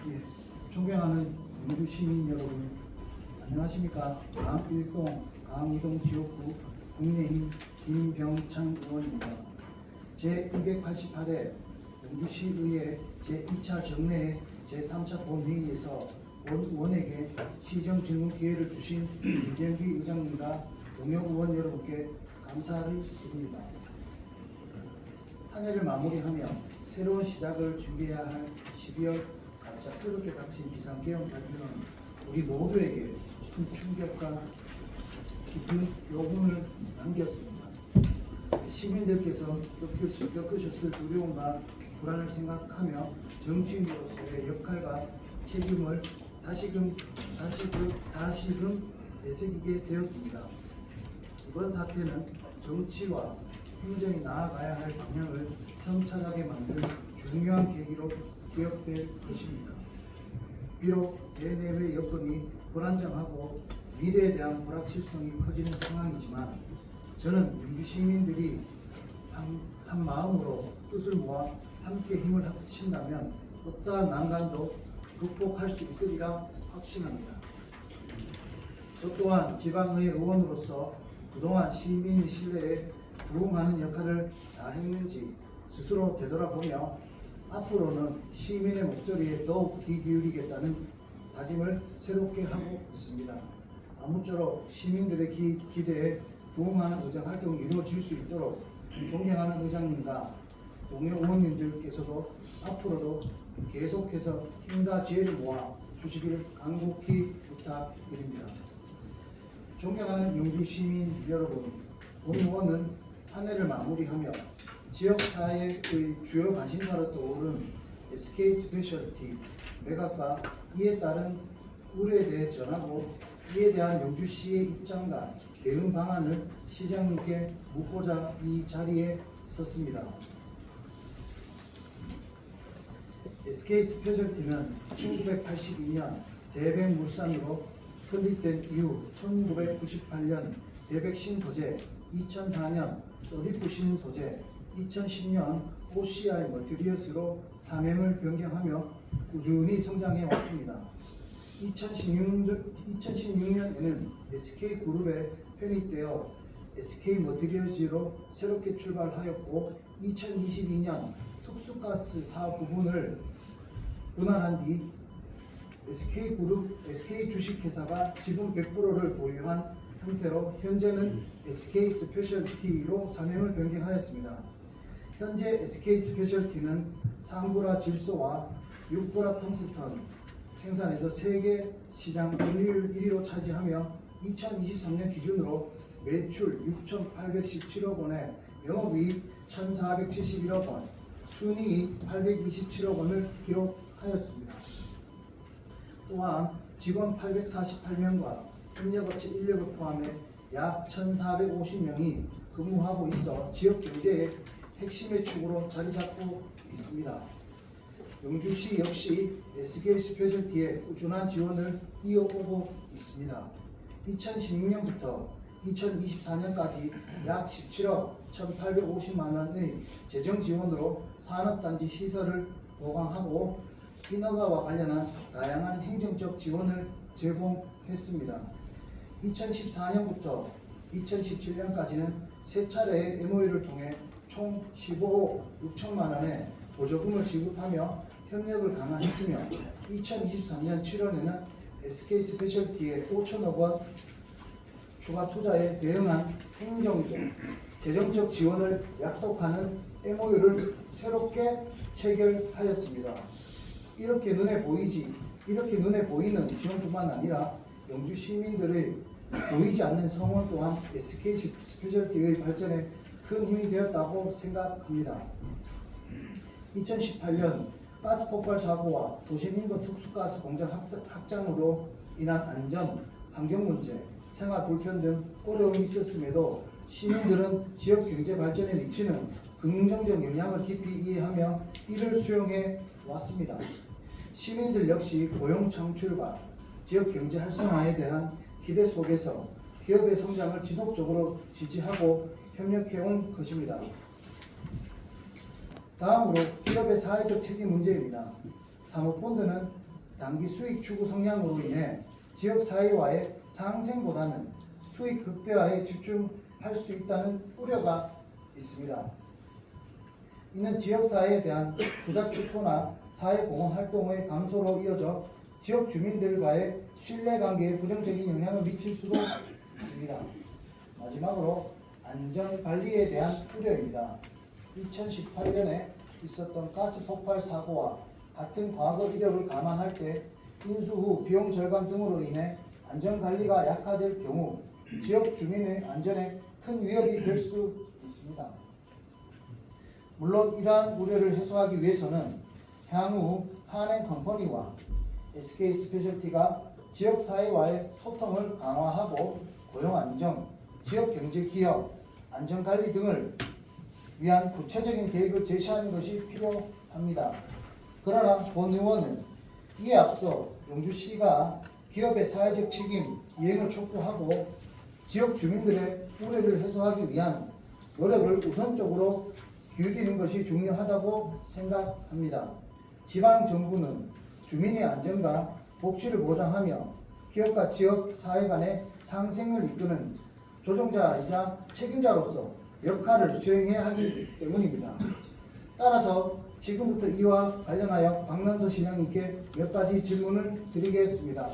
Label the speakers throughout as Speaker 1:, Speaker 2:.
Speaker 1: 예, 존경하는 영주 시민 여러분, 안녕하십니까? 강일동, 강이동 지역구 국민의힘 김병창 의원입니다. 제288회 영주시의회 제2차 정례 제3차 본회의에서 본 의원에게 시정 질문 기회를 주신 김병기 의장님과 동료 의원 여러분께 감사를 드립니다. 한 해를 마무리하며 새로운 시작을 준비해야 할 12월 갑작스럽게 닥친 비상계엄 사태는 우리 모두에게 큰 충격과 깊은 교훈을 남겼습니다. 시민들께서 겪으셨을 두려움과 불안을 생각하며 정치인으로서의 역할과 책임을 다시금 되새기게 되었습니다. 이번 사태는 정치와 행정이 나아가야 할 방향을 성찰하게 만든 중요한 계기로 기억될 것입니다. 비록 대내외 여건이 불안정하고 미래에 대한 불확실성이 커지는 상황이지만 저는 영주 시민들이 한 마음으로 뜻을 모아 함께 힘을 합친다면 어떠한 난관도 극복할 수 있으리라 확신합니다. 저 또한 지방의회 의원으로서 그동안 시민의 신뢰에 부응하는 역할을 다했는지 스스로 되돌아보며 앞으로는 시민의 목소리에 더욱 귀 기울이겠다는 다짐을 새롭게 하고 있습니다. 아무쪼록 시민들의 기대에 부응하는 의정 활동이 이루어질 수 있도록 존경하는 의장님과 동료 의원님들께서도 앞으로도 계속해서 힘과 지혜를 모아 주시기를 간곡히 부탁드립니다. 존경하는 영주 시민 여러분, 본 의원은 한 해를 마무리하며 지역사회의 주요 관심사로 떠오른 SK 스페셜티 매각과 이에 따른 우려에 대해 전하고 이에 대한 영주시의 입장과 대응 방안을 시장님께 묻고자 이 자리에 섰습니다. SK 스페셜티는 1982년 대백물산으로 설립된 이후 1998년 대백 신소재, 2004년 소디프 신소재, 2010년 OCI 머티리얼스로 사명을 변경하며 꾸준히 성장해 왔습니다. 2016년에는 SK그룹에 편입되어 SK 머티리얼즈로 새롭게 출발하였고 2022년 특수가스 사업 부분을 분할한 뒤 SK그룹, SK 주식회사가 지분 100%를 보유한 형태로 현재는 SK 스페셜티로 사명을 변경하였습니다. 현재 SK 스페셜티는 상보라 질소와 6보라 텅스턴 생산에서 세계 시장 점유율 1위로 차지하며 2023년 기준으로 매출 6,817억 원에 영업이익 1,471억 원, 순이익 827억 원을 기록하였습니다. 또한 직원 848명과 협력업체 인력을 포함해 약 1,450명이 근무하고 있어 지역 경제의 핵심의 축으로 자리 잡고 있습니다. 영주시 역시 SK 스페셜티의 꾸준한 지원을 이어오고 있습니다. 2016년부터 2024년까지 약 17억 1,850만 원의 재정 지원으로 산업단지 시설을 보강하고 인허가와 관련한 다양한 행정적 지원을 제공했습니다. 2014년부터 2017년까지는 세 차례의 MOU를 통해 총 15억 6천만 원의 보조금을 지급하며 협력을 강화했으며 2023년 7월에는 SK 스페셜티의 5천억 원 추가 투자에 대응한 행정적, 재정적 지원을 약속하는 MOU를 새롭게 체결하였습니다. 이렇게 눈에 보이는 지원뿐만 아니라 영주 시민들의 보이지 않는 성원 또한 SK 스페셜티의 발전에 큰 힘이 되었다고 생각합니다. 2018년 가스 폭발 사고와 도심 인근 특수가스 공장 확장으로 인한 안전, 환경 문제, 생활 불편 등 어려움이 있었음에도 시민들은 지역 경제 발전에 미치는 긍정적 영향을 깊이 이해하며 이를 수용해 왔습니다. 시민들 역시 고용 창출과 지역 경제 활성화에 대한 기대 속에서 기업의 성장을 지속적으로 지지하고 협력해 온 것입니다. 다음으로 기업의 사회적 책임 문제입니다. 사모펀드는 단기 수익 추구 성향으로 인해 지역 사회와의 상생보다는 수익 극대화에 집중할 수 있다는 우려가 있습니다. 이는 지역 사회에 대한 투자 축소나 사회공헌 활동의 감소로 이어져 지역 주민들과의 신뢰관계에 부정적인 영향을 미칠 수도 있습니다. 마지막으로 안전관리에 대한 우려입니다. 2018년에 있었던 가스 폭발 사고와 같은 과거 이력을 감안할 때 인수 후 비용 절감 등으로 인해 안전관리가 약화될 경우 지역 주민의 안전에 큰 위협이 될 수 있습니다. 물론 이러한 우려를 해소하기 위해서는 향후 한앤컴퍼니와 SK스페셜티가 지역사회와의 소통을 강화하고 고용안정, 지역경제기업, 안전관리 등을 위한 구체적인 계획을 제시하는 것이 필요합니다. 그러나 본 의원은 이에 앞서 영주시가 기업의 사회적 책임 이행을 촉구하고 지역 주민들의 우려를 해소하기 위한 노력을 우선적으로 기울이는 것이 중요하다고 생각합니다. 지방정부는 주민의 안전과 복지를 보장하며 기업과 지역 사회 간의 상생을 이끄는 조종자이자 책임자로서 역할을 수행해야 하기 때문입니다. 따라서 지금부터 이와 관련하여 박만서 시장님께 몇 가지 질문을 드리겠습니다.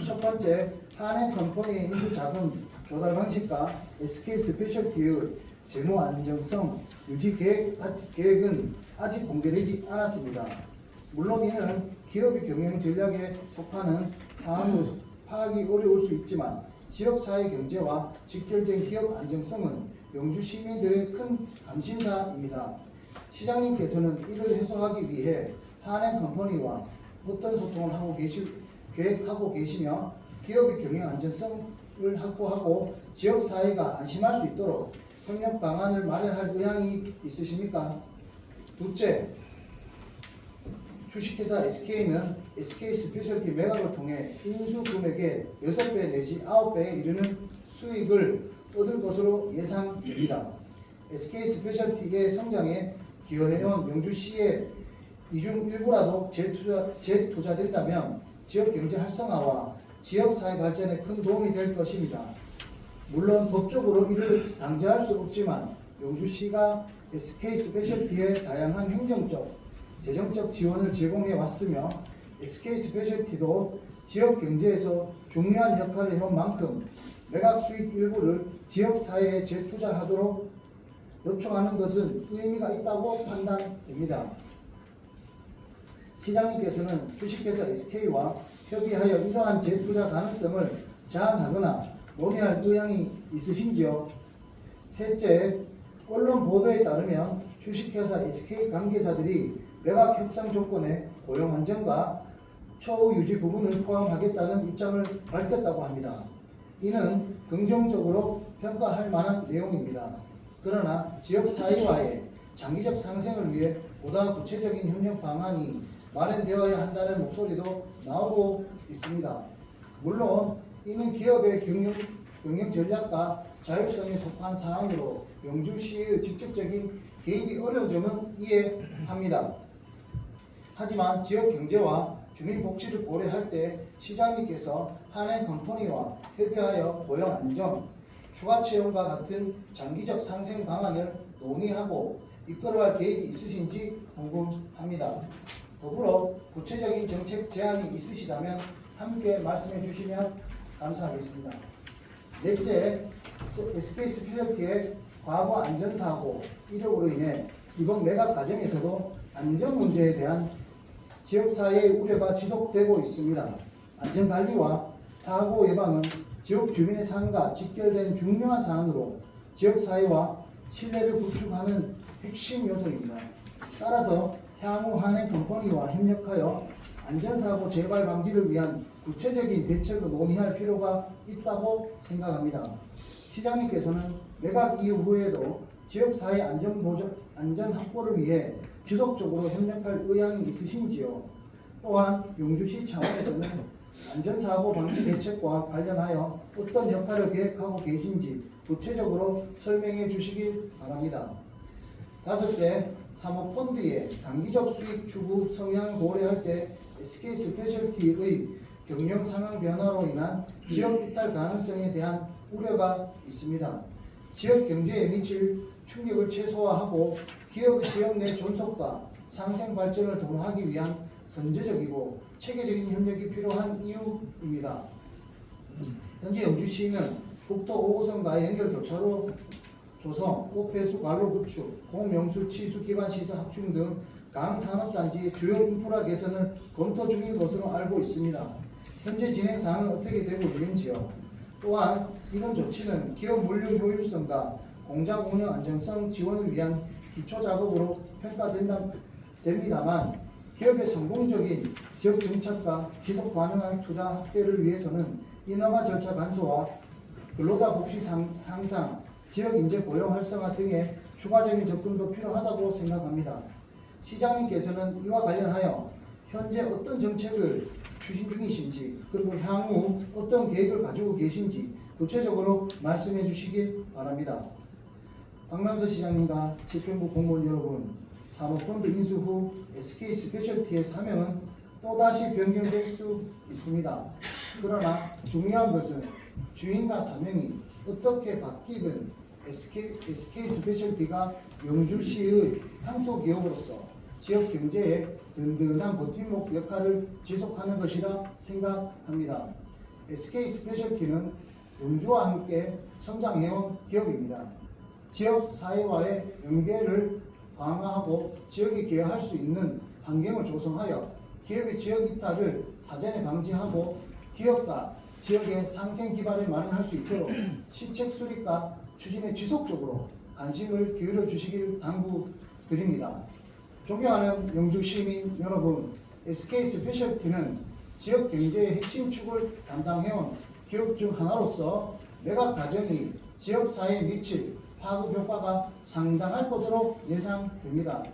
Speaker 1: 첫 번째, 한앤컴퍼니의 인수 자금 조달 방식과 SK스페셜티의 재무 안정성 유지 계획은 아직 공개되지 않았습니다. 물론 이는 기업의 경영 전략에 속하는 사항으로 파악이 어려울 수 있지만 지역사회 경제와 직결된 기업 안정성은 영주 시민들의 큰 관심사입니다. 시장님께서는 이를 해소하기 위해 한앤컴퍼니와 어떤 소통을 계획하고 계시며 기업의 경영 안전성을 확보하고 지역사회가 안심할 수 있도록 협력 방안을 마련할 의향이 있으십니까? 둘째, 주식회사 SK는 SK스페셜티 매각을 통해 인수 금액의 6배 내지 9배에 이르는 수익을 얻을 것으로 예상됩니다. SK스페셜티의 성장에 기여해온 영주시의 이중 일부라도 재투자된다면 지역 경제 활성화와 지역 사회 발전에 큰 도움이 될 것입니다. 물론 법적으로 이를 강제할 수 없지만 영주시가 SK스페셜티에 다양한 행정적, 재정적 지원을 제공해 왔으며 SK스페셜티도 지역 경제에서 중요한 역할을 해온 만큼 매각 수익 일부를 지역 사회에 재투자하도록 요청하는 것은 의미가 있다고 판단됩니다. 시장님께서는 주식회사 SK와 협의하여 이러한 재투자 가능성을 제한하거나 논의할 의향이 있으신지요? 셋째, 언론 보도에 따르면 주식회사 SK 관계자들이 매각 협상 조건에 고용 안정과 처우 유지 부분을 포함하겠다는 입장을 밝혔다고 합니다. 이는 긍정적으로 평가할 만한 내용입니다. 그러나 지역 사회와의 장기적 상생을 위해 보다 구체적인 협력 방안이 마련되어야 한다는 목소리도 나오고 있습니다. 물론 이는 기업의 경영 전략과 자율성에 속한 사항으로 영주시의 직접적인 개입이 어려운 점은 이해합니다. 하지만 지역 경제와 주민 복지를 고려할 때 시장님께서 한앤컴퍼니와 협의하여 고용 안정, 추가 채용과 같은 장기적 상생 방안을 논의하고 이끌어갈 계획이 있으신지 궁금합니다. 더불어 구체적인 정책 제안이 있으시다면 함께 말씀해 주시면 감사하겠습니다. 넷째, SK스페셜티의 과거 안전사고 이력으로 인해 이번 매각 과정에서도 안전 문제에 대한 지역사회의 우려가 지속되고 있습니다. 안전관리와 사고 예방은 지역 주민의 삶과 직결된 중요한 사안으로 지역사회와 신뢰를 구축하는 핵심 요소입니다. 따라서 향후 한앤컴퍼니와 협력하여 안전사고 재발 방지를 위한 구체적인 대책을 논의할 필요가 있다고 생각합니다. 시장님께서는 매각 이후에도 지역사회 안전 확보를 위해 지속적으로 협력할 의향이 있으신지요? 또한 영주시 차원에서는 안전사고 방지 대책과 관련하여 어떤 역할을 계획하고 계신지 구체적으로 설명해 주시길 바랍니다. 다섯째, 사모펀드의 단기적 수익 추구 성향을 고려할 때 SK 스페셜티의 경영 상황 변화로 인한 지역 이탈 가능성에 대한 우려가 있습니다. 지역 경제에 미칠 충격을 최소화하고 기업의 지역 내 존속과 상생 발전을 도모하기 위한 선제적이고 체계적인 협력이 필요한 이유입니다. 현재 영주시는 국토 5호선과 연결 교차로 조성, 꽃배수 관로 구축, 공명수 치수 기반 시설 확충 등 강산업단지의 주요 인프라 개선을 검토 중인 것으로 알고 있습니다. 현재 진행 사항은 어떻게 되고 있는지요? 또한 이런 조치는 기업 물류 효율성과 공장 운영 안정성 지원을 위한 기초 작업으로 평가됩니다만 기업의 성공적인 지역 정착과 지속 가능한 투자 확대를 위해서는 인허가 절차 간소화, 근로자 복지 향상, 지역 인재 고용 활성화 등의 추가적인 접근도 필요하다고 생각합니다. 시장님께서는 이와 관련하여 현재 어떤 정책을 추진 중이신지 그리고 향후 어떤 계획을 가지고 계신지 구체적으로 말씀해 주시기 바랍니다. 박남서 시장님과 집행부 공무원 여러분, 사모펀드 인수 후 SK 스페셜티의 사명은 또다시 변경될 수 있습니다. 그러나 중요한 것은 주인과 사명이 어떻게 바뀌든 SK 스페셜티가 영주시의 향토 기업으로서 지역 경제에 든든한 버팀목 역할을 지속하는 것이라 생각합니다. SK 스페셜티는 영주와 함께 성장해온 기업입니다. 지역 사회와의 연계를 강화하고 지역에 기여할 수 있는 환경을 조성하여 기업의 지역 이탈을 사전에 방지하고 기업과 지역의 상생 기반을 마련할 수 있도록 시책 수립과 추진에 지속적으로 관심을 기울여 주시길 당부드립니다. 존경하는 영주 시민 여러분, SK 스페셜티는 지역 경제의 핵심 축을 담당해온 기업 중 하나로서 매각 과정이 지역 사회에 미칠 파급 효과가 상당할 것으로 예상됩니다.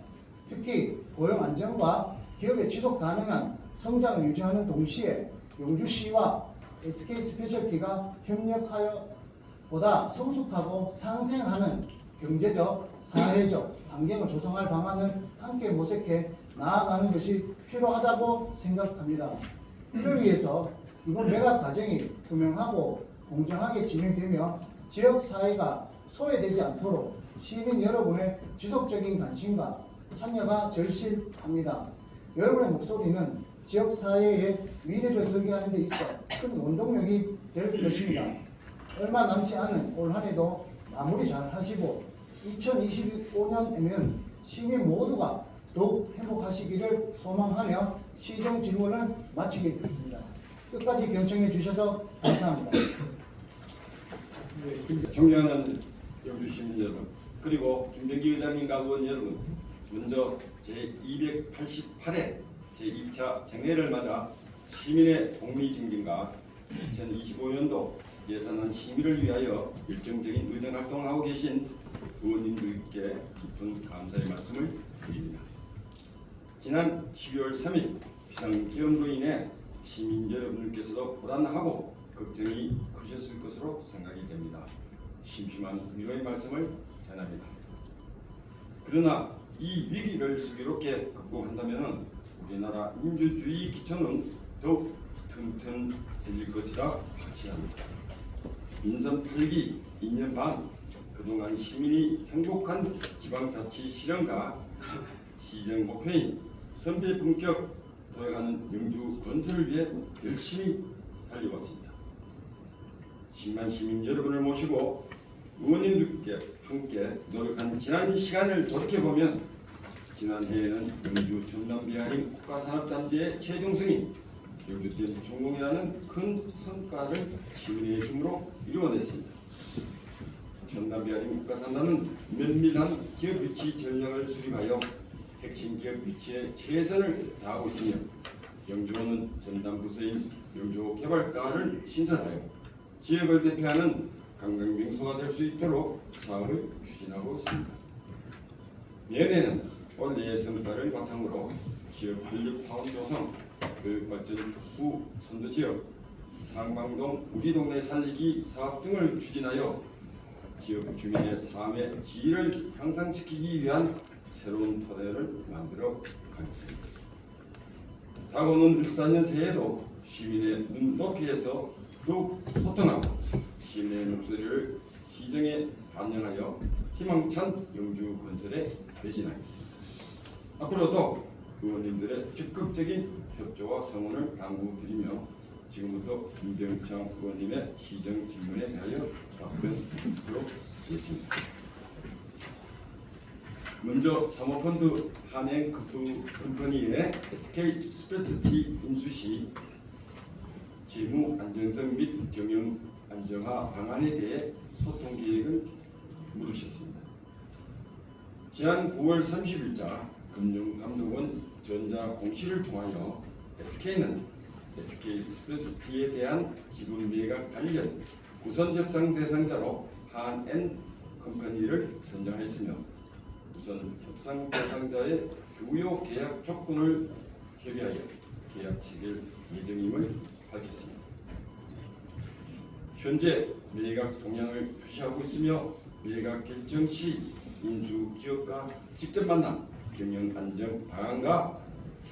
Speaker 1: 특히 고용 안정과 기업의 지속 가능한 성장을 유지하는 동시에 영주시와 SK 스페셜티가 협력하여 보다 성숙하고 상생하는 경제적, 사회적 환경을 조성할 방안을 함께 모색해 나아가는 것이 필요하다고 생각합니다. 이를 위해서 이번 매각 과정이 투명하고 공정하게 진행되며 지역 사회가 소외되지 않도록 시민 여러분의 지속적인 관심과 참여가 절실합니다. 여러분의 목소리는 지역 사회의 미래를 설계하는 데 있어 큰 원동력이 될 것입니다. 얼마 남지 않은 올 한 해도 마무리 잘 하시고 2025년에는 시민 모두가 더욱 행복하시기를 소망하며 시정 질문을 마치겠습니다. 끝까지 경청해 주셔서 감사합니다.
Speaker 2: 존경하는 영주 시민 여러분, 그리고 김병기 의장님과 의원 여러분, 먼저 제288회 제2차 정례를 맞아 시민의 복리증진과 2025년도 예산안 심의를 위하여 일정적인 의정활동을 하고 계신 의원님들께 깊은 감사의 말씀을 드립니다. 지난 12월 3일 비상기험으로 인해 시민 여러분들께서도 불안하고 걱정이 크셨을 것으로 생각이 됩니다. 심심한 위로의 말씀을 전합니다. 그러나 이 위기를 슬기롭게 극복한다면 우리나라 민주주의 기초는 더욱 튼튼해질 것이라 확신합니다. 민선 8기 2년 반 그동안 시민이 행복한 지방자치 실현과 시정 목표인 선배 품격 도약하는 영주 건설을 위해 열심히 달려왔습니다. 10만 시민 여러분을 모시고 의원님들께 함께 노력한 지난 시간을 돌이켜보면 지난해에는 영주 전남비아림 국가산업단지의 최종 승인, 영주댐 준공이라는 큰 성과를 시민의 힘으로 이루어냈습니다. 전남비아림 국가산단은 면밀한 기업 유치 전략을 수립하여 핵심 기업 유치에 최선을 다하고 있으며 영주호는 전담 부서인 영주호개발과를 신설하여 지역을 대표하는 관광명소가 될 수 있도록 사업을 추진하고 있습니다. 내년에는 올해의 성과를 바탕으로 지역 활력 파원 조성, 교육발전 특구 선도지역, 상방동 우리 동네 살리기 사업 등을 추진하여 지역 주민의 삶의 질을 향상시키기 위한 새로운 토대를 만들어 가겠습니다. 다가오는 을사년 새해도 시민의 눈높이에서 더욱 소통하고 시민의 목소리를 시정에 반영하여 희망찬 영주 건설에 매진하겠습니다. 앞으로도 의원님들의 적극적인 협조와 성원을 당부드리며 지금부터 임병창 의원님의 시정 질문에 대하여 답변드리도록 하겠습니다. 먼저 사모펀드 한행컴퍼니의 SK 스페셜티 인수 시 재무 안정성 및 경영 안정화 방안에 대해 소통 계획을 물으셨습니다. 지난 9월 30일자 금융감독원 전자공시를 통하여 SK는 SK 스페셜티에 대한 지분 매각 관련 우선 협상 대상자로 한엔 컴퍼니를 선정했으며 우선 협상 대상자의 주요 계약 조건을 협의하여 계약 체결 예정임을 밝혔습니다. 현재 매각 동향을 주시하고 있으며 매각 결정 시 인수 기업과 직접 만남, 경영 안정 방안과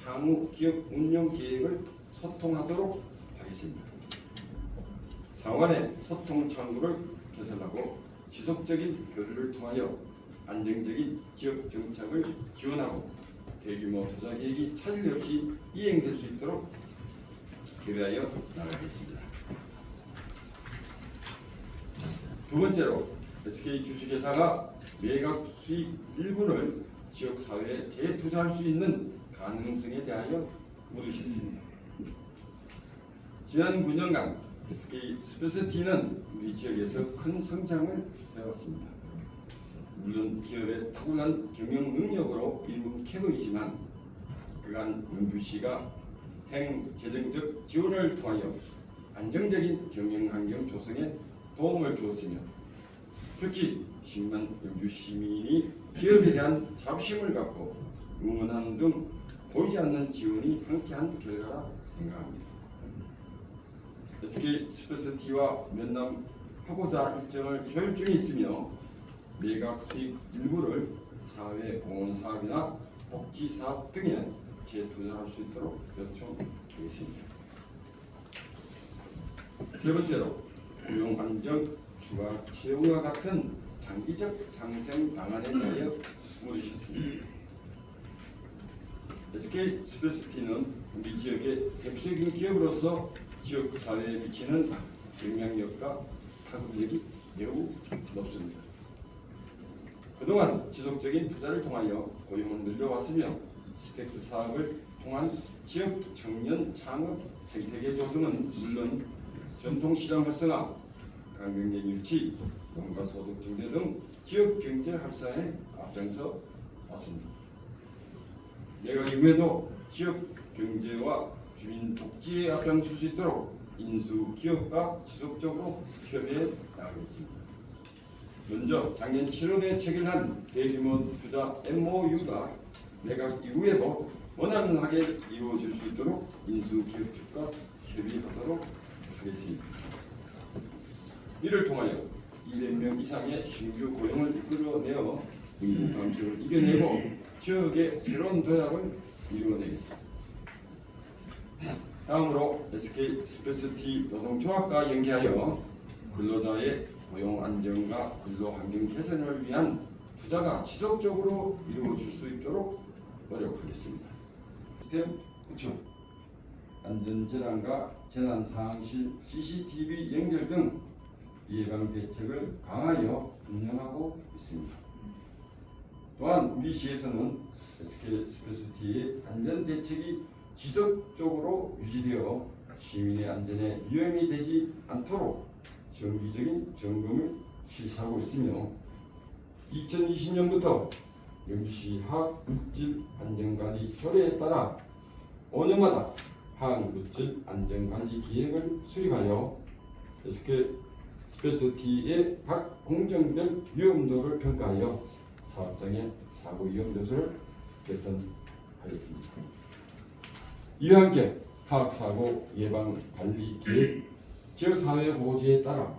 Speaker 2: 향후 기업 운영 계획을 소통하도록 하겠습니다. 상호간의 소통 창구를 개설하고 지속적인 교류를 통하여 안정적인 기업 정착을 지원하고 대규모 투자 계획이 차질 없이 이행될 수 있도록 기대하여 나가겠습니다. 두 번째로 SK 주식회사가 매각 수익 일부를 지역사회에 재투자할 수 있는 가능성에 대하여 물으셨습니다. 지난 9년간 SK 스페셜티는 우리 지역에서 큰 성장을 해왔습니다. 물론 기업의 탁월한 경영 능력으로 이룬 쾌거이지만 그간 영주시가 행재정적 지원을 통하여 안정적인 경영 환경 조성에 도움을 주었으며 특히 10만 영주 시민이 기업에 대한 자부심을 갖고 응원하는 등 보이지 않는 지원이 함께한 결과라 생각합니다. SK 스페셜티와 면담하고자 일정을 조율 중에 있으며 매각 수익 일부를 사회 공헌 사업이나 복지 사업 등에 재투자할 수 있도록 요청하겠습니다. 세 번째로 고용 안정, 추가 채용과 같은 장기적 상생 방안에 대하여 물으셨습니다. SK 스페셜티는 우리 지역의 대표적인 기업으로서 지역 사회에 미치는 영향력과 타격력이 매우 높습니다. 그동안 지속적인 투자를 통하여 고용을 늘려왔으며 스택스 사업을 통한 지역 청년 창업 생태계 조성은 물론 전통시장 활성화, 강경적 일치, 농가 소득 증대 등 지역 경제 활성화에 앞장서 왔습니다. 내가 이후에도 지역 경제와 주민 복지에 앞장설 수 있도록 인수 기업과 지속적으로 협의해 나가겠습니다. 먼저 작년 7월에 체결한 대규모 투자 MOU가 매각 이후에도 원활하게 이루어질 수 있도록 인수 기업 측과 협의하도록 하겠습니다. 이를 통하여 200명 이상의 신규 고용을 이끌어내어 인구 감소를 이겨내고 지역의 새로운 도약을 이루어내겠습니다. 다음으로 SK 스페셜티 노동조합과 연계하여 근로자의 고용 안정과 근로 환경 개선을 위한 투자가 지속적으로 이루어질 수 있도록 노력하겠습니다. 시스템 구축, 안전재난과 재난상황실 CCTV 연결 등 예방 대책을 강하여 운영하고 있습니다. 또한 우리 시에서는 SK 스페셜티의 안전 대책이 지속적으로 유지되어 시민의 안전에 위험이 되지 않도록 정기적인 점검을 실시하고 있으며 2020년부터 영주시 화학물질안전관리 조례에 따라 5년마다 화학물질안전관리 계획을 수립하여 SK 스페셜티의 각 공정별 위험도를 평가하여 사업장의 사고 위험 요소를 개선하였습니다. 이와 함께 화학사고 예방 관리 계획, 지역사회 보호제에 따라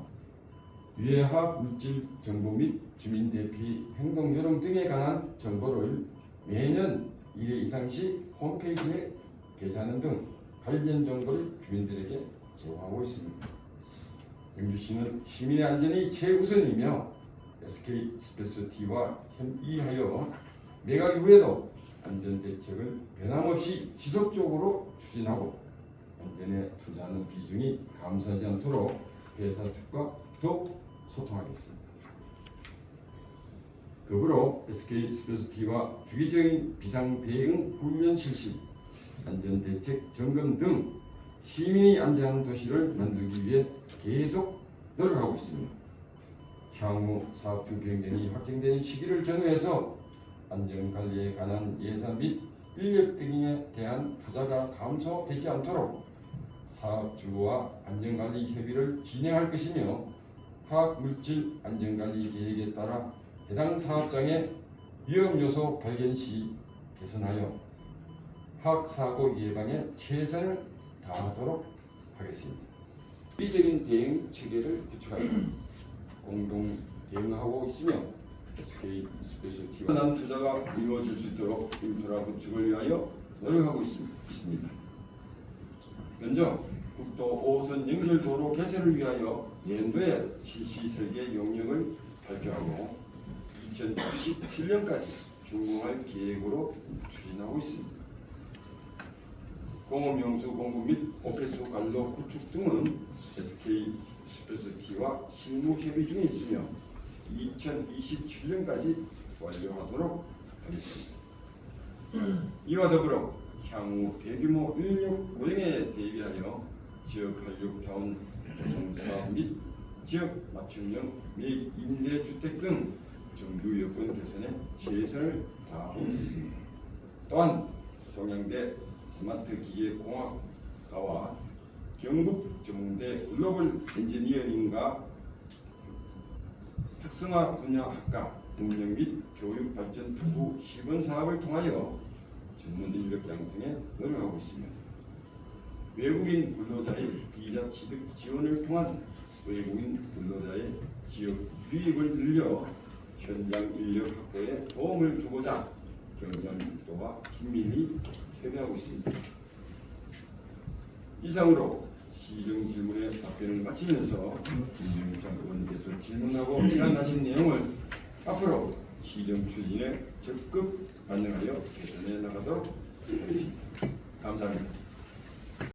Speaker 2: 유해화학 물질 정보 및 주민 대피 행동 요령 등에 관한 정보를 매년 1회 이상씩 홈페이지에 계좌는 등 관련 정보를 주민들에게 제공하고 있습니다. 영주시는 시민의 안전이 최우선이며 SK스페셜티와 협의하여 매각 이후에도 안전대책을 변함없이 지속적으로 추진하고 안전에 투자하는 비중이 감소하지 않도록 회사 측과 더욱 소통하겠습니다. 더불어 SK스페셜티와 주기적인 비상대응 훈련 실시, 안전대책 점검 등 시민이 안전한 도시를 만들기 위해 계속 노력하고 있습니다. 향후 사업주 변경이 확정된 시기를 전후해서 안전관리에 관한 예산 및 인력 등에 대한 투자가 감소되지 않도록 사업주와 안전관리 협의를 진행할 것이며 화학물질 안전관리 계획에 따라 해당 사업장의 위험요소 발견 시 개선하여 화학사고 예방에 최선을 다하도록 하겠습니다. 비적인 대응 체계를 구축하여 공동 대응하고 있으며 SK스페셜티와 난 투자가 이루어질 수 있도록 인프라 구축을 위하여 노력하고 있습니다. 먼저 국도 5호선 연결도로 개설을 위하여 내년도에 실시 설계 용역을 발표하고 2027년까지 준공할 계획으로 추진하고 있습니다. 공업용수 공급 및 오폐수 관로 구축 등은 SK스페셜티와 실무 협의 중에 있으며 2027년까지 완료하도록 하겠습니다. 이와 더불어 향후 대규모 인력 고용에 대비하여 지역 활력 자원 조성 사업 및 지역 맞춤형 및 임대주택 등 정규 여건 개선에 최선을 다하고 있습니다. 또한 동양대 스마트기계공학과와 경북정대 글로벌 엔지니어링과 특성화 분야학과 운영 및 교육 발전 투구 시범 사업을 통하여 전문 인력 양성에 노력하고 있습니다. 외국인 근로자의 비자 취득 지원을 통한 외국인 근로자의 지역 유입을 늘려 현장 인력 확보에 도움을 주고자 경상북도와 긴밀히 협의하고 있습니다. 이상으로 시정 질문에 답변을 마치면서 김영희 장관님께서 질문하고 제안하신 내용을 앞으로 시정 추진에 적극 반영하여 개선해 나가도록 하겠습니다. 감사합니다.